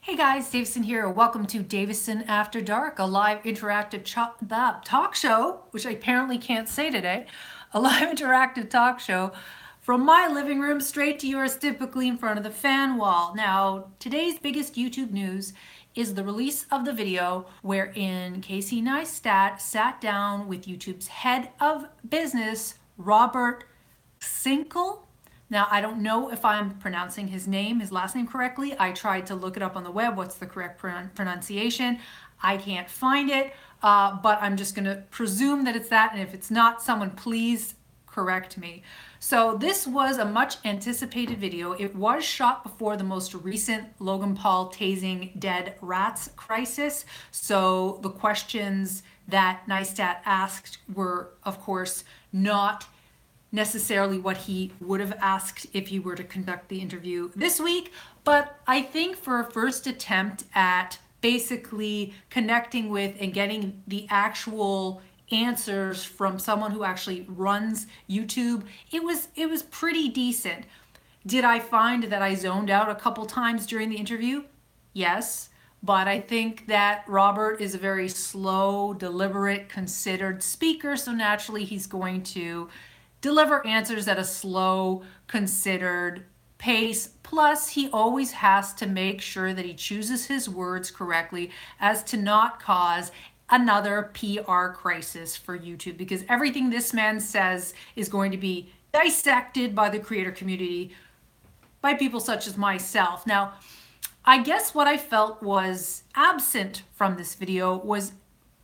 Hey guys, Davison here. Welcome to Davison After Dark, a live interactive talk show, which I apparently can't say today. A live interactive talk show from my living room straight to yours, typically in front of the fan wall. Now, today's biggest YouTube news is the release of the video wherein Neistat sat down with YouTube's head of business, Robert Kyncl. Now, I don't know if I'm pronouncing his last name correctly. I tried to look it up on the web. What's the correct pronunciation? I can't find it, but I'm just going to presume that it's that. And if it's not, someone please correct me. So this was a much anticipated video. It was shot before the most recent Logan Paul tasing dead rats crisis. So the questions that Neistat asked were, of course, not necessarily what he would have asked if he were to conduct the interview this week, but I think for a first attempt at basically connecting with and getting the actual answers from someone who actually runs YouTube, it was pretty decent. Did I find that I zoned out a couple times during the interview? Yes. But I think that Robert is a very slow, deliberate, considered speaker, so naturally he's going to deliver answers at a slow, considered pace. Plus, he always has to make sure that he chooses his words correctly as to not cause another PR crisis for YouTube, because everything this man says is going to be dissected by the creator community, by people such as myself. Now, I guess what I felt was absent from this video was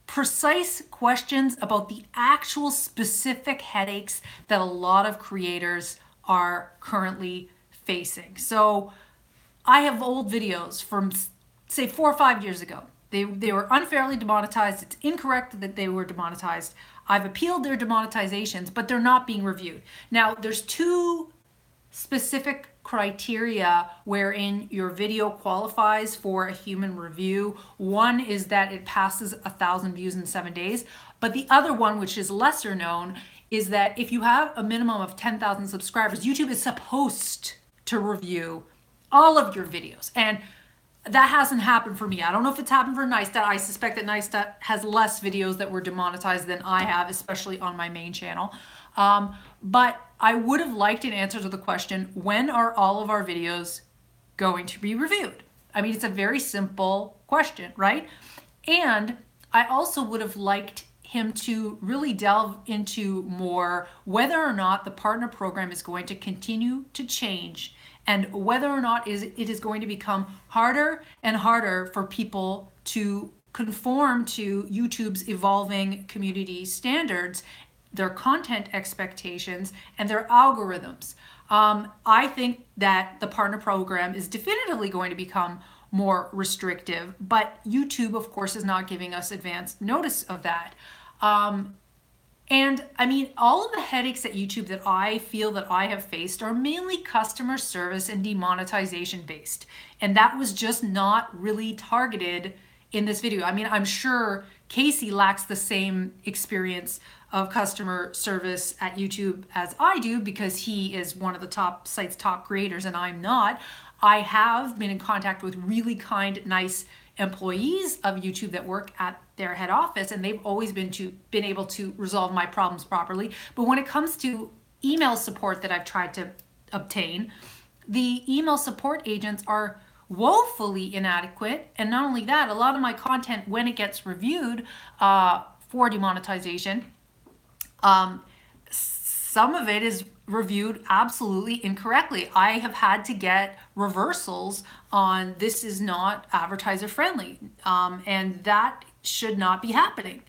precise questions about the actual specific headaches that a lot of creators are currently facing. So I have old videos from, say, 4 or 5 years ago. They were unfairly demonetized. It's incorrect that they were demonetized. I've appealed their demonetizations, but they're not being reviewed. Now, there's two specific criteria wherein your video qualifies for a human review. One is that it passes 1,000 views in 7 days, but the other one, which is lesser known, is that if you have a minimum of 10,000 subscribers, YouTube is supposed to review all of your videos. And that hasn't happened for me. I don't know if it's happened for Neistat. I suspect that Neistat has less videos that were demonetized than I have, especially on my main channel. But I would have liked an answer to the question, when are all of our videos going to be reviewed? I mean, it's a very simple question, right? And I also would have liked him to really delve into more whether or not the partner program is going to continue to change, and whether or not it is going to become harder and harder for people to conform to YouTube's evolving community standards, their content expectations, and their algorithms. I think that the partner program is definitively going to become more restrictive, but YouTube, of course, is not giving us advance notice of that. And I mean, all of the headaches at YouTube that I feel that I have faced are mainly customer service and demonetization based. And that was just not really targeted in this video. I mean, I'm sure Casey lacks the same experience of customer service at YouTube as I do, because he is one of the site's top creators and I'm not. I have been in contact with really kind, nice employees of YouTube that work at their head office, and they've always been able to resolve my problems properly. But when it comes to email support that I've tried to obtain, the email support agents are woefully inadequate. And not only that, a lot of my content, when it gets reviewed for demonetization, some of it is reviewed absolutely incorrectly. I have had to get reversals on this is not advertiser friendly, and that should not be happening.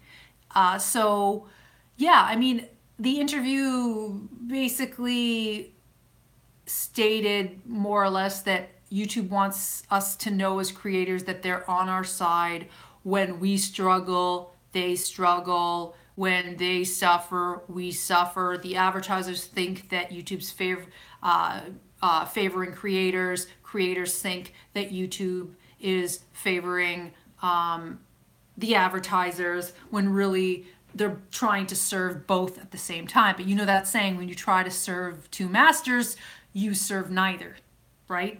So yeah, I mean, the interview basically stated more or less that YouTube wants us to know as creators that they're on our side. When we struggle, they struggle. When they suffer, we suffer. The advertisers think that YouTube's favoring creators. Creators think that YouTube is favoring the advertisers, when really they're trying to serve both at the same time. But you know that saying, when you try to serve two masters, you serve neither, right?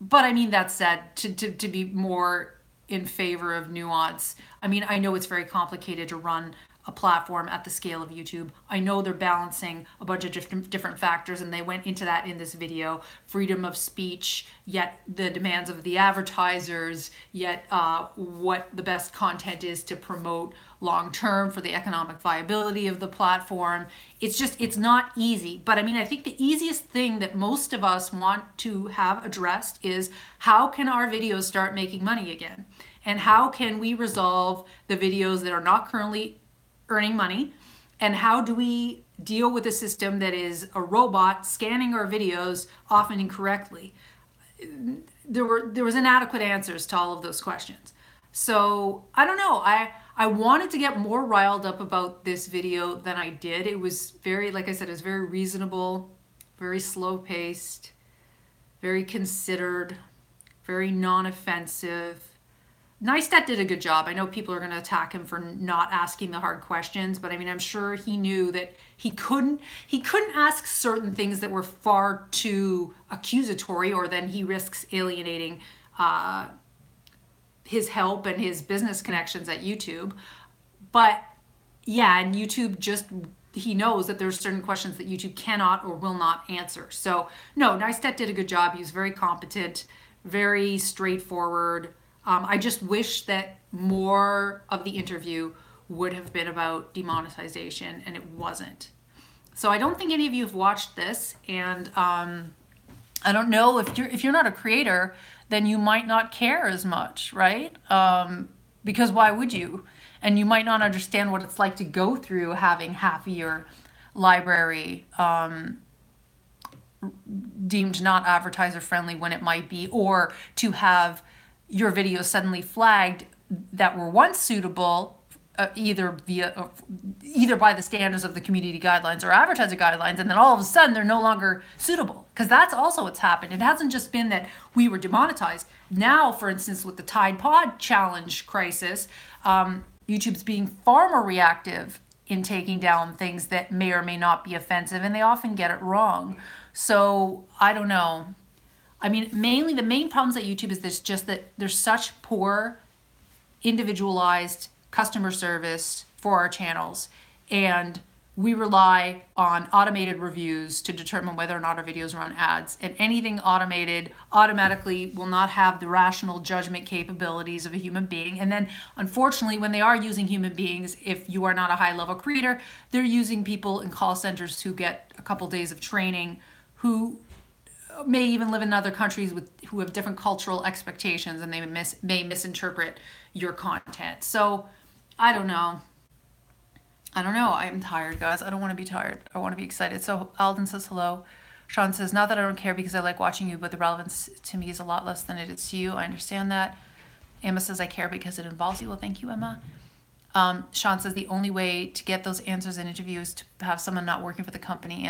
But I mean, that said, to be more in favor of nuance, I mean, I know it's very complicated to run a platform at the scale of YouTube. I know they're balancing a bunch of different factors, and they went into that in this video. Freedom of speech, yet the demands of the advertisers, yet what the best content is to promote long term for the economic viability of the platform. It's not easy. But I mean, I think the easiest thing that most of us want to have addressed is, how can our videos start making money again? And how can we resolve the videos that are not currently earning money? And how do we deal with a system that is a robot scanning our videos, often incorrectly? There was inadequate answers to all of those questions. So I don't know. I wanted to get more riled up about this video than I did. It was very, like I said, it was very reasonable, very slow paced, very considered, very non-offensive. Neistat did a good job. I know people are going to attack him for not asking the hard questions, but I mean, I'm sure he knew that he couldn't ask certain things that were far too accusatory, or then he risks alienating his help and his business connections at YouTube. But yeah, and YouTube just, he knows that there's certain questions that YouTube cannot or will not answer. So no, Neistat did a good job. He was very competent, very straightforward. I just wish that more of the interview would have been about demonetization, and it wasn't. So I don't think any of you have watched this, and I don't know, if you're not a creator, then you might not care as much, right? Because why would you? And you might not understand what it's like to go through having half of your library deemed not advertiser friendly when it might be, or to have your videos suddenly flagged that were once suitable, either by the standards of the community guidelines or advertiser guidelines, and then all of a sudden they're no longer suitable. Because that's also what's happened. It hasn't just been that we were demonetized. Now, for instance, with the Tide Pod challenge crisis, YouTube's being far more reactive in taking down things that may or may not be offensive, and they often get it wrong. So I don't know. I mean, mainly the main problems at YouTube is this, just that there's such poor individualized customer service for our channels, and we rely on automated reviews to determine whether or not our videos run ads, and anything automated automatically will not have the rational judgment capabilities of a human being. And then unfortunately, when they are using human beings, if you are not a high-level creator, they're using people in call centers who get a couple days of training, who may even live in other countries who have different cultural expectations, and they may misinterpret your content. So I don't know. I'm tired, guys. I don't want to be tired. I want to be excited. So Alden says hello. Sean says, not that I don't care because I like watching you, but the relevance to me is a lot less than it is to you. I understand that. Emma says, I care because it involves you. Well, thank you, Emma. Sean says, the only way to get those answers in interviews is to have someone not working for the company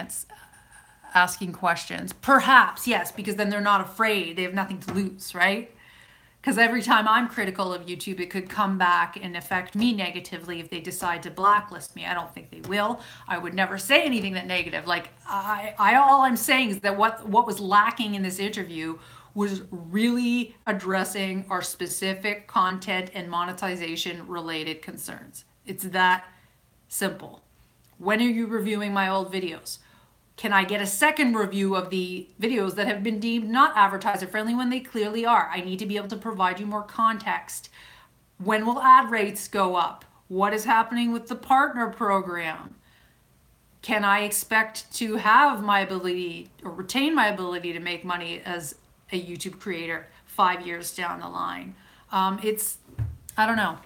asking questions. Perhaps, yes, because then they're not afraid. They have nothing to lose, right? Because every time I'm critical of YouTube, it could come back and affect me negatively if they decide to blacklist me. I don't think they will. I would never say anything that negative. Like, all I'm saying is that what was lacking in this interview was really addressing our specific content and monetization related concerns. It's that simple. When are you reviewing my old videos? Can I get a second review of the videos that have been deemed not advertiser friendly when they clearly are? I need to be able to provide you more context. When will ad rates go up? What is happening with the partner program? Can I expect to have my ability or retain my ability to make money as a YouTube creator 5 years down the line? I don't know.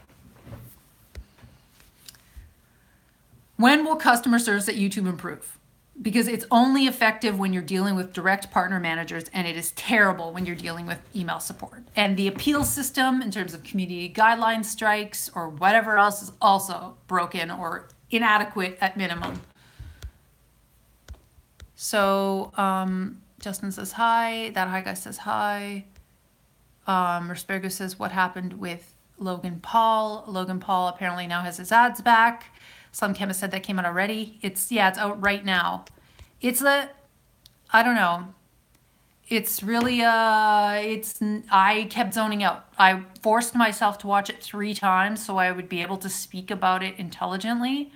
When will customer service at YouTube improve? Because it's only effective when you're dealing with direct partner managers, and it is terrible when you're dealing with email support. And the appeal system in terms of community guideline strikes or whatever else is also broken or inadequate at minimum. So Justin says hi. That hi guy says hi. Raspergo says, what happened with Logan Paul? Logan Paul apparently now has his ads back. Some chemist said that came out already. It's out right now. I don't know. it's really I kept zoning out. I forced myself to watch it 3 times so I would be able to speak about it intelligently.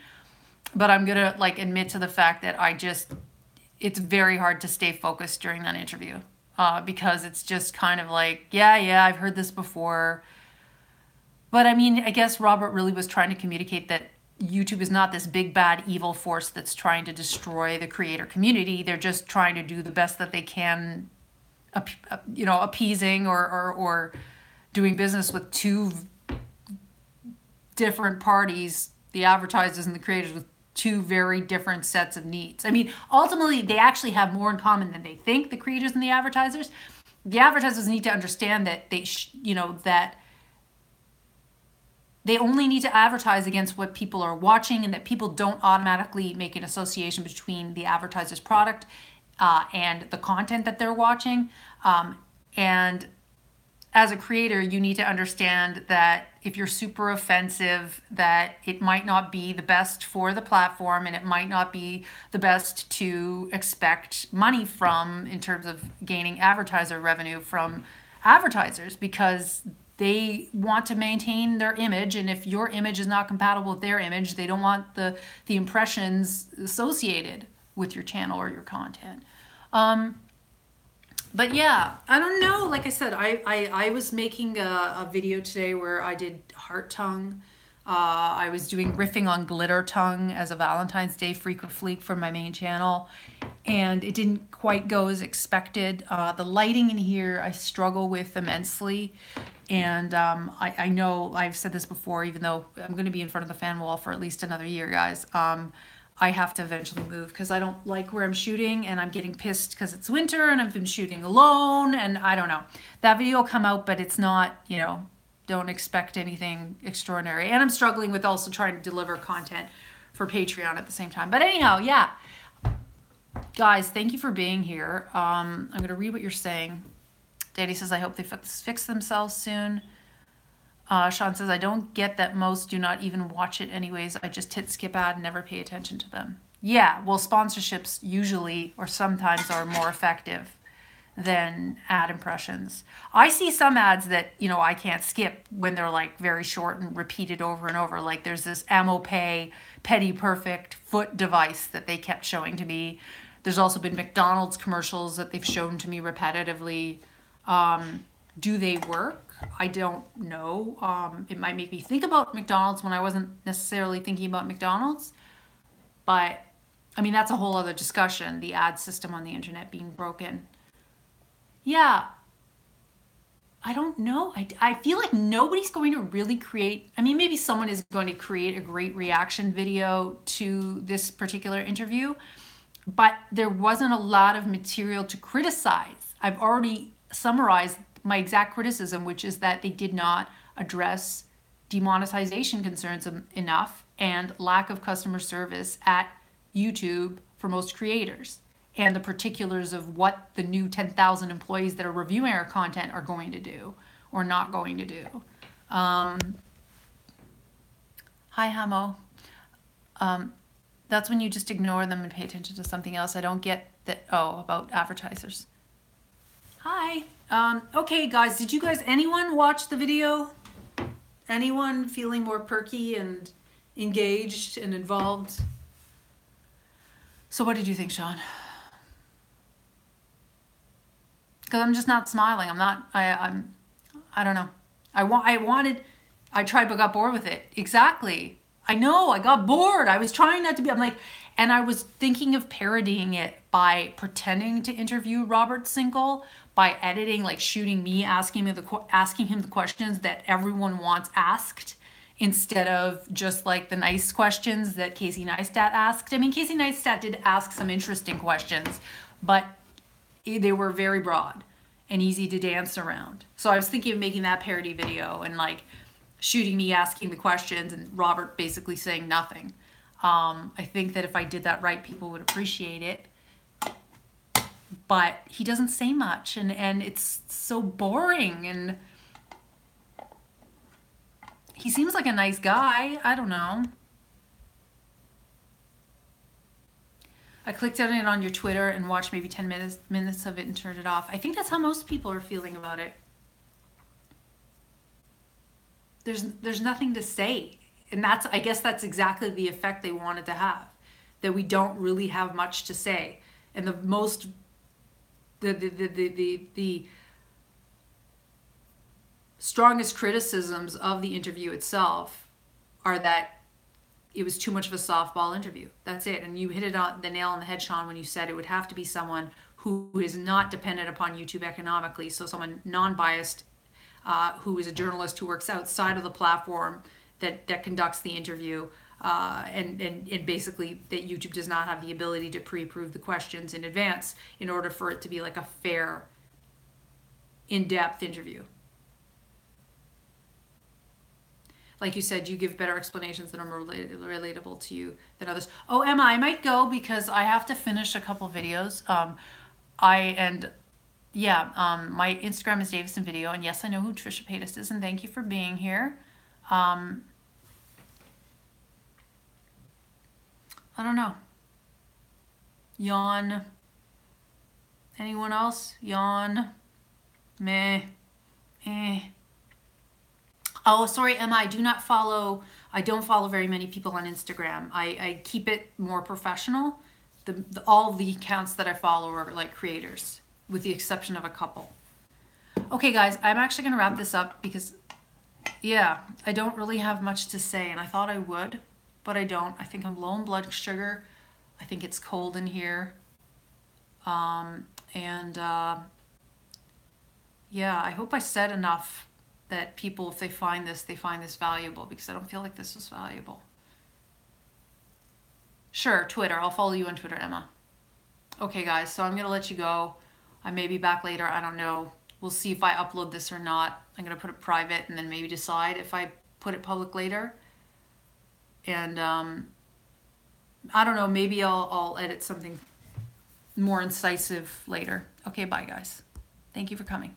But I'm gonna like admit to the fact that it's very hard to stay focused during that interview, because it's just kind of like, yeah, I've heard this before. But I mean, I guess Robert really was trying to communicate that YouTube is not this big bad evil force that's trying to destroy the creator community. They're just trying to do the best that they can, appeasing or doing business with two different parties, the advertisers and the creators, with two very different sets of needs. I mean, ultimately, they actually have more in common than they think, the creators and the advertisers. The advertisers need to understand that that they only need to advertise against what people are watching, and that people don't automatically make an association between the advertiser's product and the content that they're watching. And as a creator, you need to understand that if you're super offensive, that it might not be the best for the platform, and it might not be the best to expect money from in terms of gaining advertiser revenue from advertisers, because they want to maintain their image, and if your image is not compatible with their image, they don't want the impressions associated with your channel or your content. But yeah, I don't know. Like I said, I was making a video today where I did heart tongue. I was doing riffing on glitter tongue as a Valentine's Day freak fleek for my main channel, and it didn't quite go as expected. The lighting in here I struggle with immensely, and I know I've said this before, even though I'm going to be in front of the fan wall for at least another year, guys. I have to eventually move because I don't like where I'm shooting, and I'm getting pissed because it's winter and I've been shooting alone, and I don't know. That video will come out, but it's not, don't expect anything extraordinary. And I'm struggling with also trying to deliver content for Patreon at the same time. But anyhow, yeah. Guys, thank you for being here. I'm going to read what you're saying. Daddy says, I hope they fix themselves soon. Sean says, I don't get that most do not even watch it anyways. I just hit skip ad and never pay attention to them. Yeah, well, sponsorships usually or sometimes are more effective than ad impressions. I see some ads that, I can't skip when they're like very short and repeated over and over. Like there's this Ammo Pay Petty Perfect foot device that they kept showing to me. There's also been McDonald's commercials that they've shown to me repetitively. Do they work? I don't know. It might make me think about McDonald's when I wasn't necessarily thinking about McDonald's. But, I mean, that's a whole other discussion, the ad system on the internet being broken. Yeah, I don't know. I feel like nobody's going to really create, I mean, maybe someone is going to create a great reaction video to this particular interview, but there wasn't a lot of material to criticize. I've already summarized my exact criticism, which is that they did not address demonetization concerns enough and lack of customer service at YouTube for most creators, and the particulars of what the new 10,000 employees that are reviewing our content are going to do or not going to do. Hi, Hamo. That's when you just ignore them and pay attention to something else. I don't get that. Oh, about advertisers. Hi. Okay, guys, did you guys, anyone watch the video? Anyone feeling more perky and engaged and involved? So what did you think, Sean? Because I'm just not smiling. I'm not, I don't know. I tried but got bored with it. Exactly. I know, I got bored. I was trying not to be, and I was thinking of parodying it by pretending to interview Robert Kyncl, by editing, like shooting me, asking him the questions that everyone wants asked, instead of just like the nice questions that Casey Neistat asked. I mean, Casey Neistat did ask some interesting questions, but they were very broad and easy to dance around. So I was thinking of making that parody video and like shooting me asking the questions and Robert basically saying nothing. I think that if I did that right, people would appreciate it. But he doesn't say much, and it's so boring, and he seems like a nice guy. I don't know. I clicked on it on your Twitter and watched maybe 10 minutes of it and turned it off. I think that's how most people are feeling about it. There's nothing to say. And I guess that's exactly the effect they wanted to have. That we don't really have much to say. And the strongest criticisms of the interview itself are that it was too much of a softball interview. That's it. And you hit it on the nail on the head, Sean, when you said it would have to be someone who is not dependent upon YouTube economically. So someone non-biased, who is a journalist who works outside of the platform that conducts the interview, and basically that YouTube does not have the ability to pre-approve the questions in advance in order for it to be like a fair, in-depth interview. Like you said, you give better explanations that are more relatable to you than others. Oh, Emma, I might go because I have to finish a couple videos. My Instagram is Davison Video, and yes, I know who Trisha Paytas is, and thank you for being here. I don't know. Yawn. Anyone else? Yawn. Meh. Eh. Oh, sorry, Emma, I don't follow very many people on Instagram. I keep it more professional. All the accounts that I follow are like creators, with the exception of a couple. Okay, guys, I'm actually going to wrap this up because, yeah, I don't really have much to say, and I thought I would, but I don't. I think I'm low in blood sugar. I think it's cold in here. Yeah, I hope I said enough that people, if they find this valuable, because I don't feel like this was valuable. Sure, Twitter. I'll follow you on Twitter, Emma. Okay, guys, so I'm going to let you go. I may be back later. I don't know. We'll see if I upload this or not. I'm going to put it private and then maybe decide if I put it public later. And I don't know. Maybe I'll edit something more incisive later. Okay, bye, guys. Thank you for coming.